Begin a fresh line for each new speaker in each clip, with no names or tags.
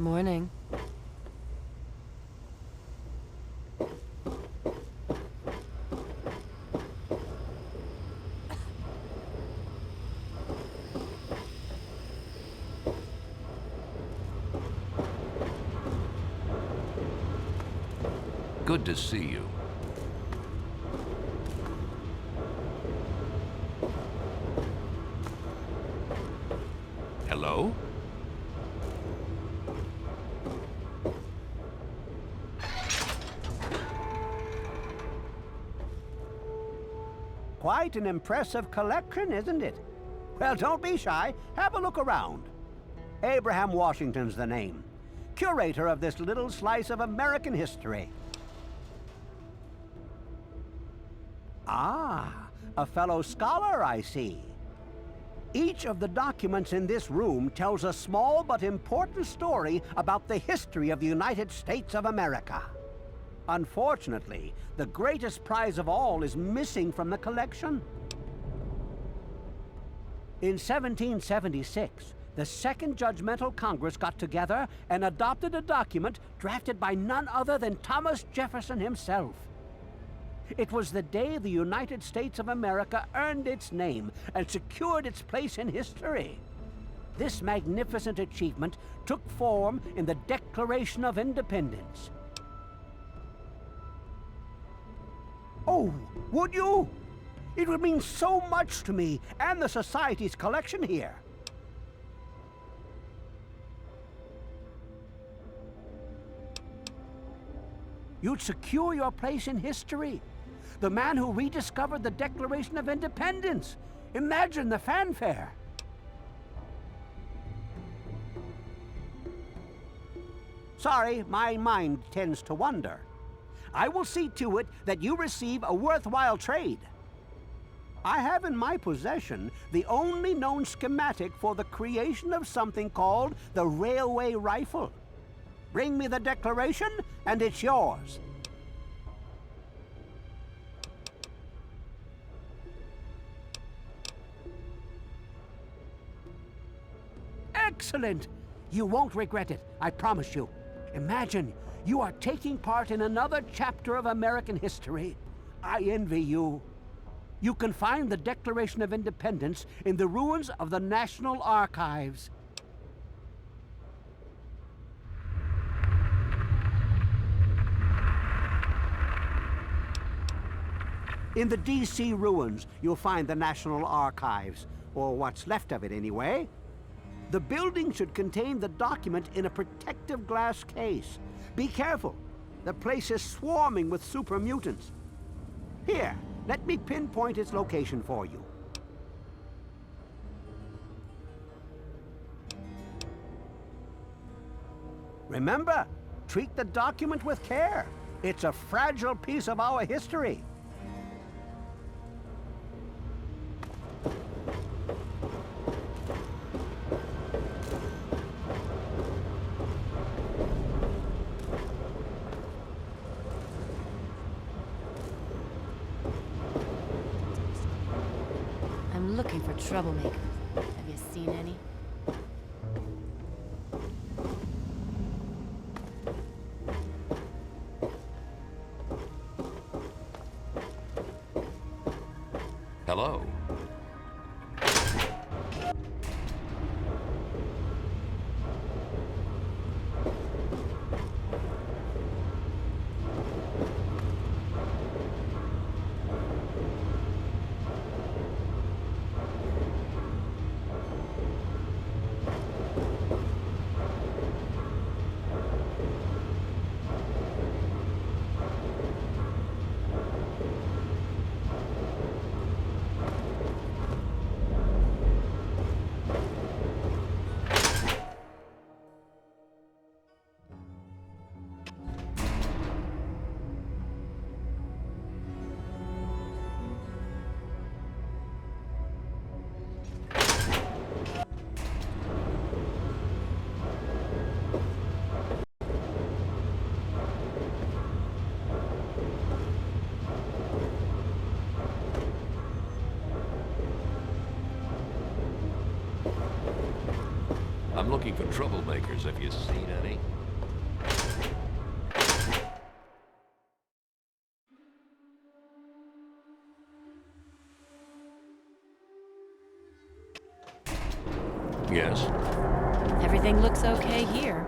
Morning.
Good to see you. Hello?
Quite an impressive collection, isn't it? Well, don't be shy. Have a look around. Abraham Washington's the name. Curator of this little slice of American history. Ah, a fellow scholar, I see. Each of the documents in this room tells a small but important story about the history of the United States of America. Unfortunately, the greatest prize of all is missing from the collection. In 1776, the Second Judgmental Congress got together and adopted a document drafted by none other than Thomas Jefferson himself. It was the day the United States of America earned its name and secured its place in history. This magnificent achievement took form in the Declaration of Independence. Oh, would you? It would mean so much to me and the Society's collection here. You'd secure your place in history. The man who rediscovered the Declaration of Independence. Imagine the fanfare. Sorry, my mind tends to wander. I will see to it that you receive a worthwhile trade. I have in my possession the only known schematic for the creation of something called the railway rifle. Bring me the Declaration, and it's yours. Excellent! You won't regret it, I promise you. Imagine, you are taking part in another chapter of American history. I envy you. You can find the Declaration of Independence in the ruins of the National Archives. In the D.C. ruins, you'll find the National Archives, or what's left of it anyway. The building should contain the document in a protective glass case. Be careful. The place is swarming with super mutants. Here, let me pinpoint its location for you. Remember, treat the document with care. It's a fragile piece of our history.
I'm looking for troublemakers. Have you seen any?
Hello. looking for troublemakers. Have you seen any? Yes?
Everything looks okay here.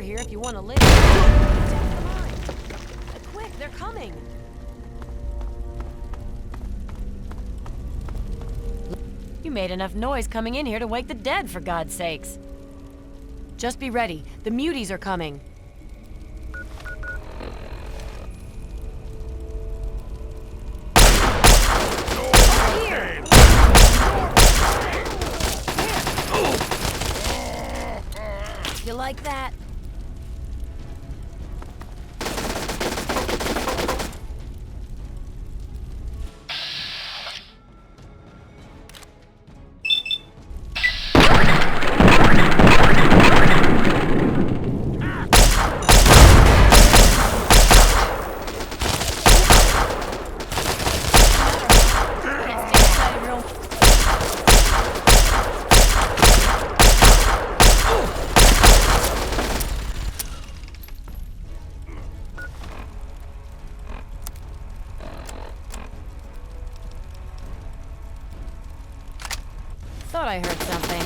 here if you want to live. Down the line. Quick, they're coming. You made enough noise coming in here to wake the dead, for God's sakes. Just be ready. The muties are coming. Here. You like that? Thought I heard something.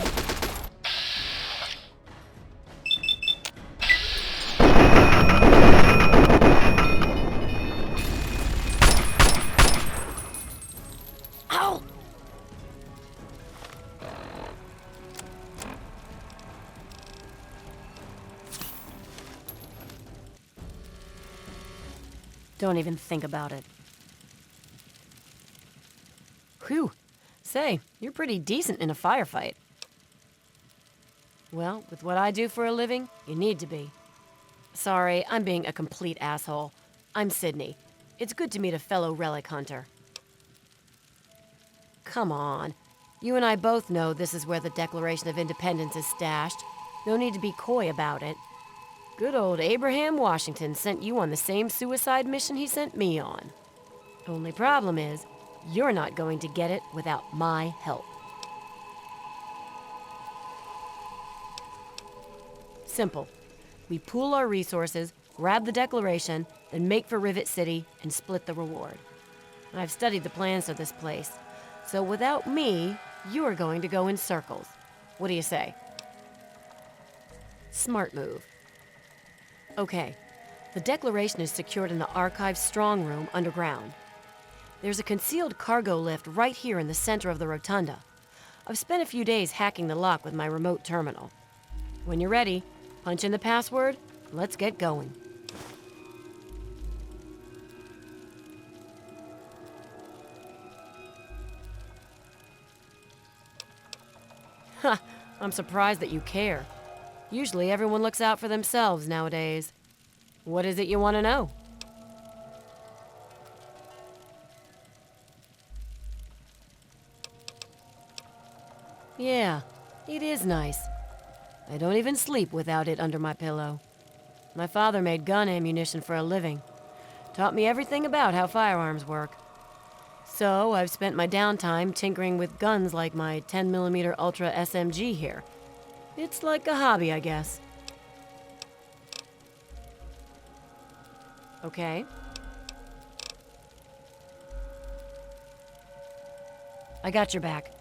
Ow! Don't even think about it. Whew. Say, you're pretty decent in a firefight. Well, with what I do for a living, you need to be. Sorry, I'm being a complete asshole. I'm Sydney. It's good to meet a fellow relic hunter. Come on. You and I both know this is where the Declaration of Independence is stashed. No need to be coy about it. Good old Abraham Washington sent you on the same suicide mission he sent me on. Only problem is, you're not going to get it without my help. Simple. We pool our resources, grab the Declaration, then make for Rivet City and split the reward. I've studied the plans of this place, so without me, you're going to go in circles. What do you say? Smart move. Okay, the Declaration is secured in the Archive's strong room underground. There's a concealed cargo lift right here in the center of the rotunda. I've spent a few days hacking the lock with my remote terminal. When you're ready, punch in the password, let's get going. Ha, I'm surprised that you care. Usually everyone looks out for themselves nowadays. What is it you want to know? Yeah, it is nice. I don't even sleep without it under my pillow. My father made gun ammunition for a living. Taught me everything about how firearms work. So I've spent my downtime tinkering with guns like my 10mm Ultra SMG here. It's like a hobby, I guess. Okay. I got your back.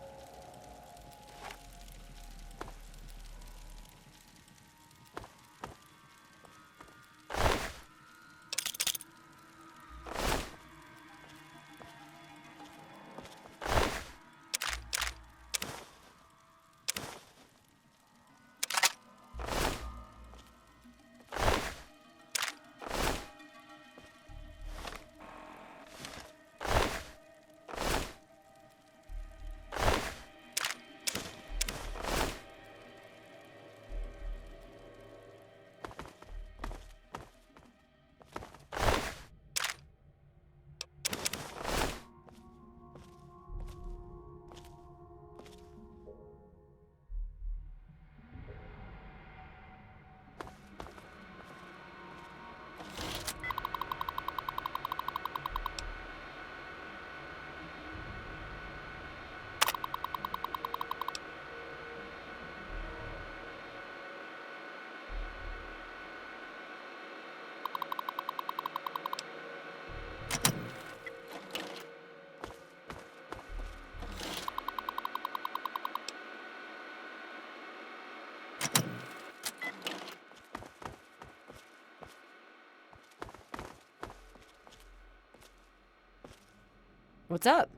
What's up?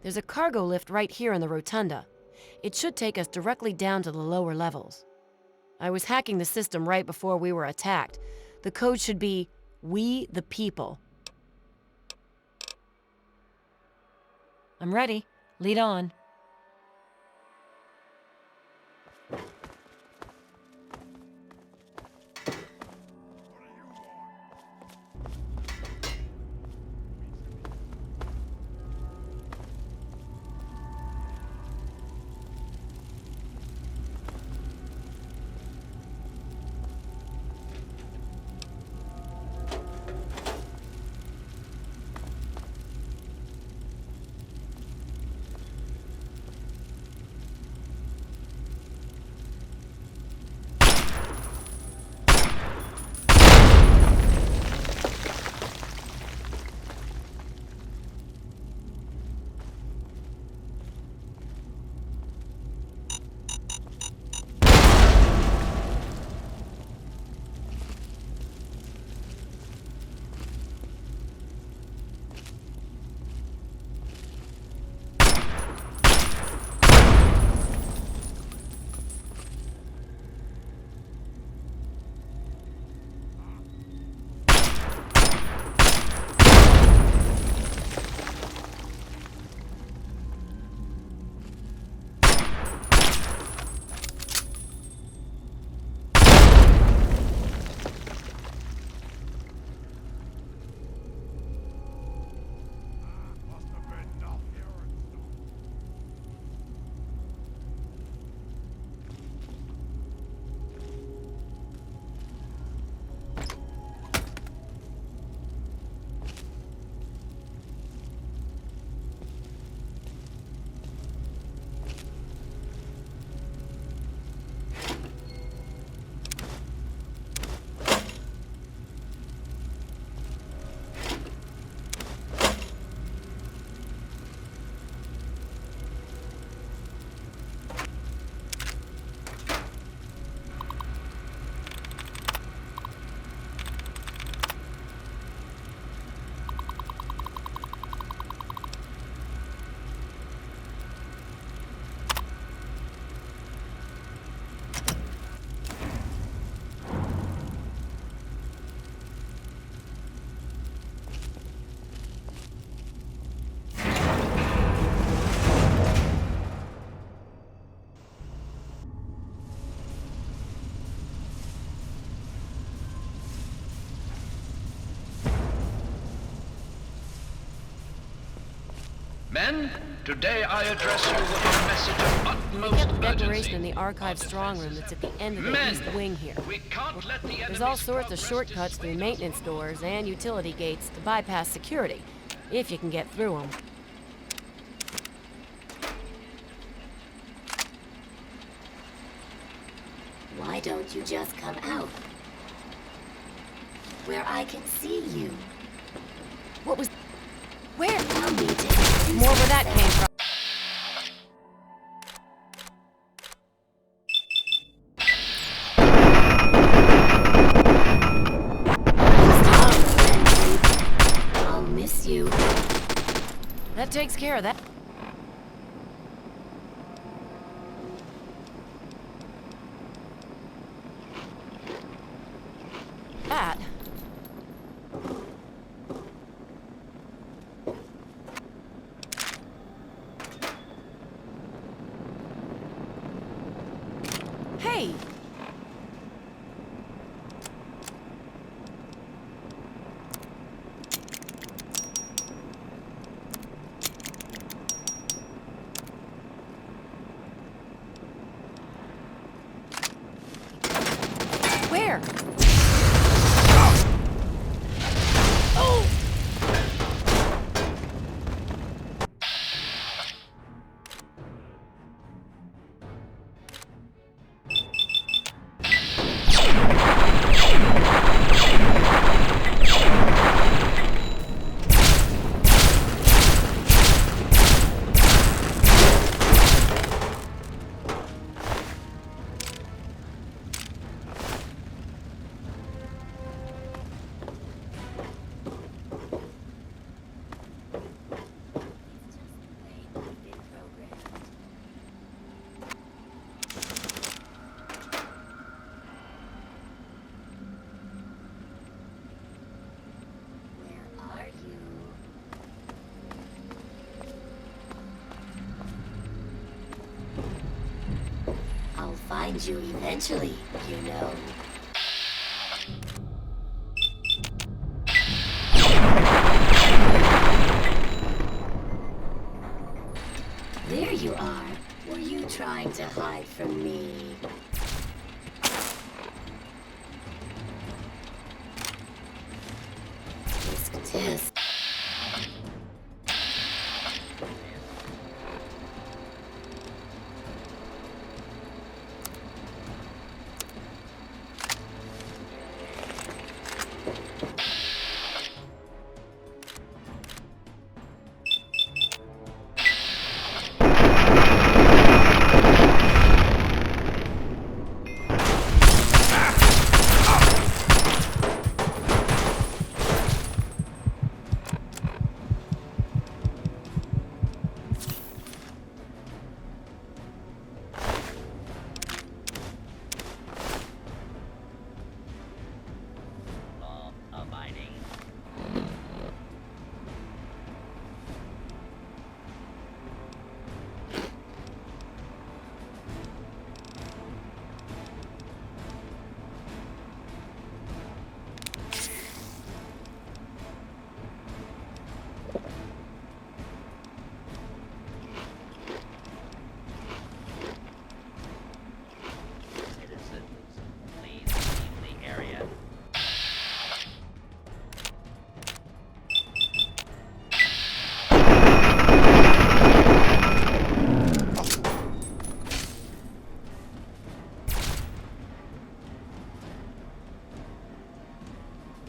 There's a cargo lift right here in the rotunda. It should take us directly down to the lower levels. I was hacking the system right before we were attacked. The code should be, "We the People." I'm ready. Lead on.
Men, today I address you with a message of
They
utmost
kept the declaration
urgency.
in the archive strong room that's at the end of the
Men,
east wing here.
we can't let the
There's all
enemy's
sorts of
progress
shortcuts through
dissuade
maintenance
us.
doors and utility gates to bypass security, if you can get through them.
Why don't you just come out? Where I can see you.
What was... Where?
Allow me to
More where that came from.
I'll miss you.
That takes care of that. That. Hey! Where? Oh!
find you eventually, you know. There you are. Were you trying to hide from me? Disc test.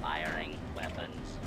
Firing weapons.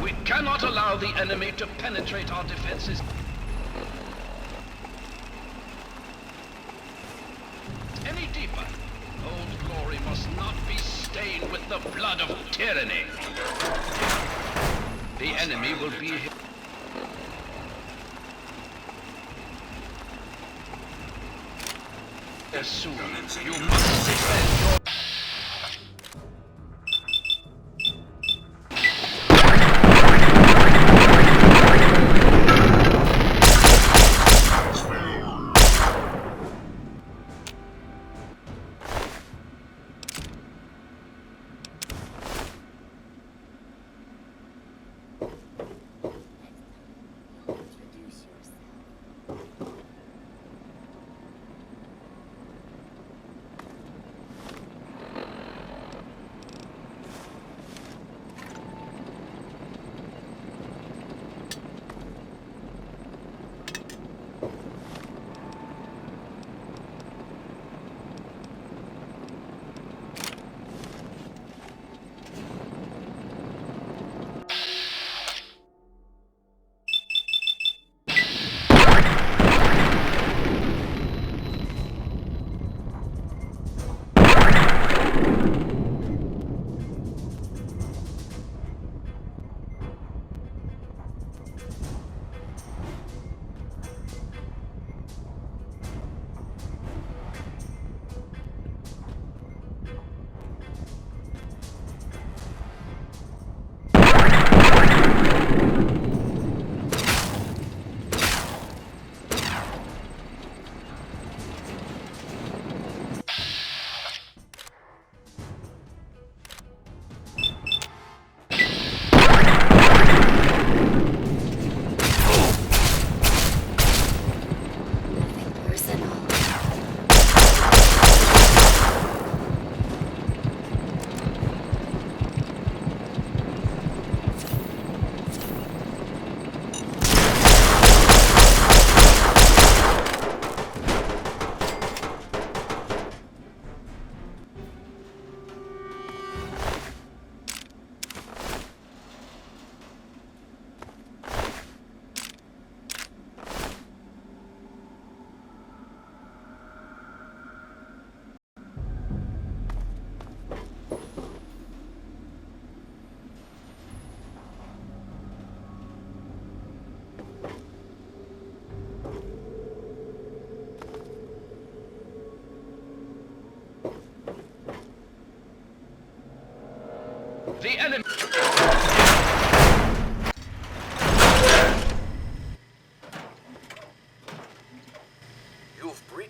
We cannot allow the enemy to penetrate our defenses any deeper. Old Glory must not be stained with the blood of tyranny. The enemy will be here soon. You must defend your...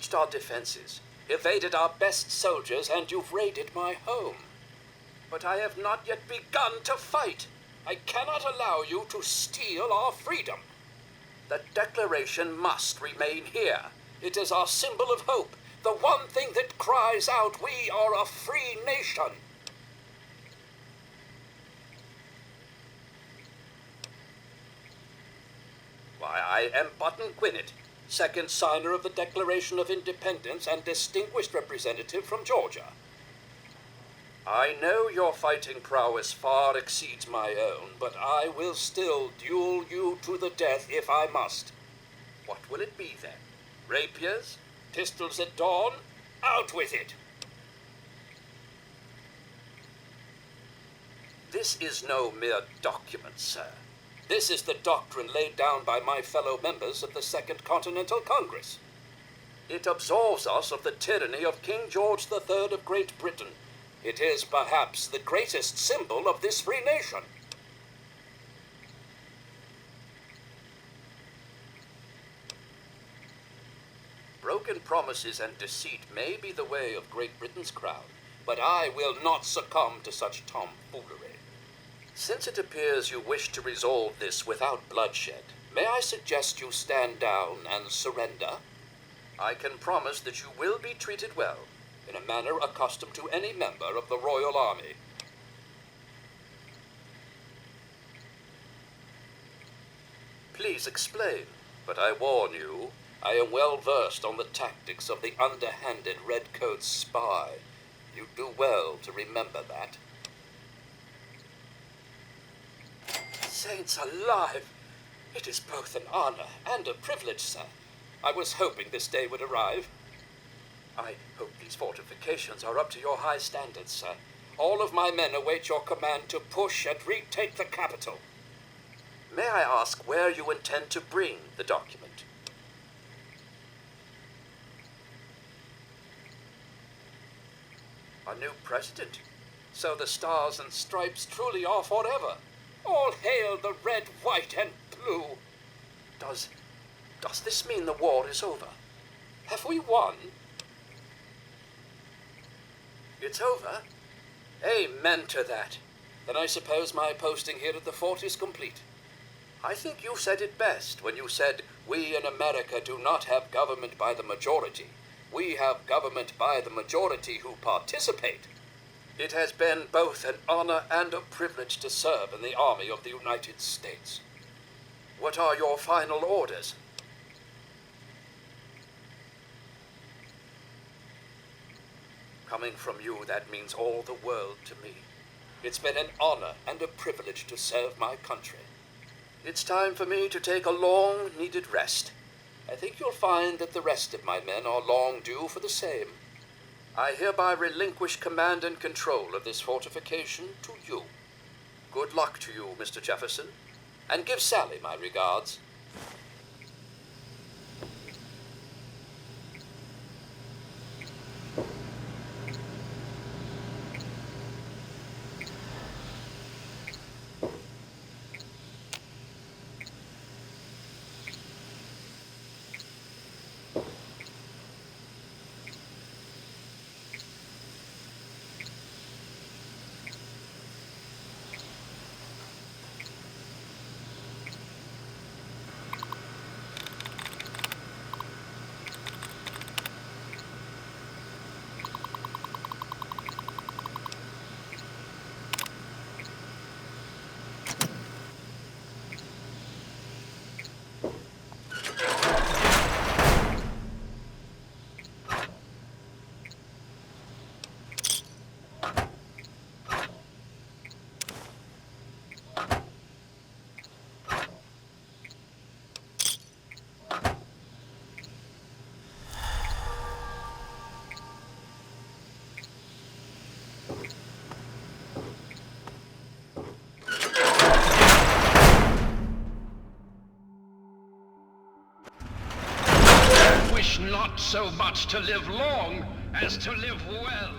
breached our defenses, evaded our best soldiers, and you've raided my home. But I have not yet begun to fight. I cannot allow you to steal our freedom. The Declaration must remain here. It is our symbol of hope, the one thing that cries out, we are a free nation. Why, I am Button Quinnet, second signer of the Declaration of Independence and distinguished representative from Georgia. I know your fighting prowess far exceeds my own, but I will still duel you to the death if I must. What will it be then? Rapiers? Pistols at dawn? Out with it! This is no mere document, sir. This is the doctrine laid down by my fellow members of the Second Continental Congress. It absolves us of the tyranny of King George III of Great Britain. It is perhaps the greatest symbol of this free nation. Broken promises and deceit may be the way of Great Britain's crown, but I will not succumb to such tomfoolery. Since it appears you wish to resolve this without bloodshed, may I suggest you stand down and surrender? I can promise that you will be treated well, in a manner accustomed to any member of the Royal Army. Please explain, but I warn you, I am well versed on the tactics of the underhanded redcoat's spy. You do well to remember that. Saints alive! It is both an honor and a privilege, sir. I was hoping this day would arrive. I hope these fortifications are up to your high standards, sir. All of my men await your command to push and retake the capital. May I ask where you intend to bring the document? A new president? So the stars and stripes truly are forever. All hail the red, white, and blue. Does this mean the war is over? Have we won? It's over? Amen to that. Then I suppose my posting here at the fort is complete. I think you said it best when you said, we in America do not have government by the majority. We have government by the majority who participate. It has been both an honor and a privilege to serve in the Army of the United States. What are your final orders? Coming from you, that means all the world to me. It's been an honor and a privilege to serve my country. It's time for me to take a long-needed rest. I think you'll find that the rest of my men are long due for the same. I hereby relinquish command and control of this fortification to you. Good luck to you, Mr. Jefferson, and give Sally my regards.
Wish not so much to live long as to live well.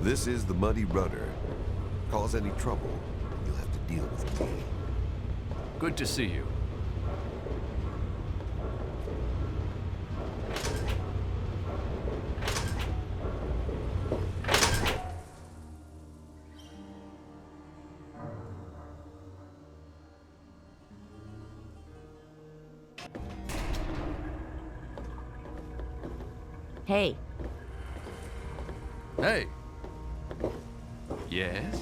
This is the Muddy Rudder. Cause any trouble, you'll have to deal with me.
Good to see you.
Hey,
Hey. Yes?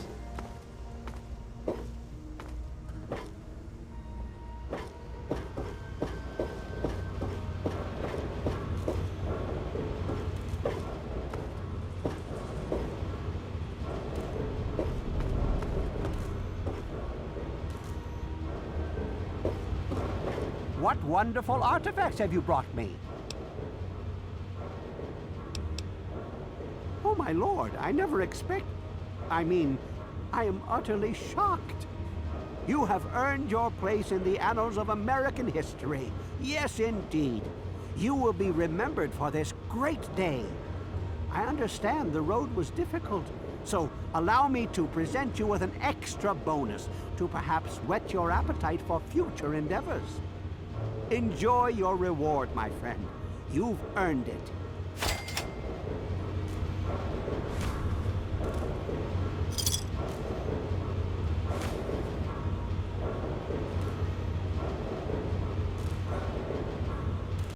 What wonderful artifacts have you brought me? Oh, my lord, I never I am utterly shocked. You have earned your place in the annals of American history. Yes, indeed. You will be remembered for this great day. I understand the road was difficult, so allow me to present you with an extra bonus to perhaps whet your appetite for future endeavors. Enjoy your reward, my friend. You've earned it.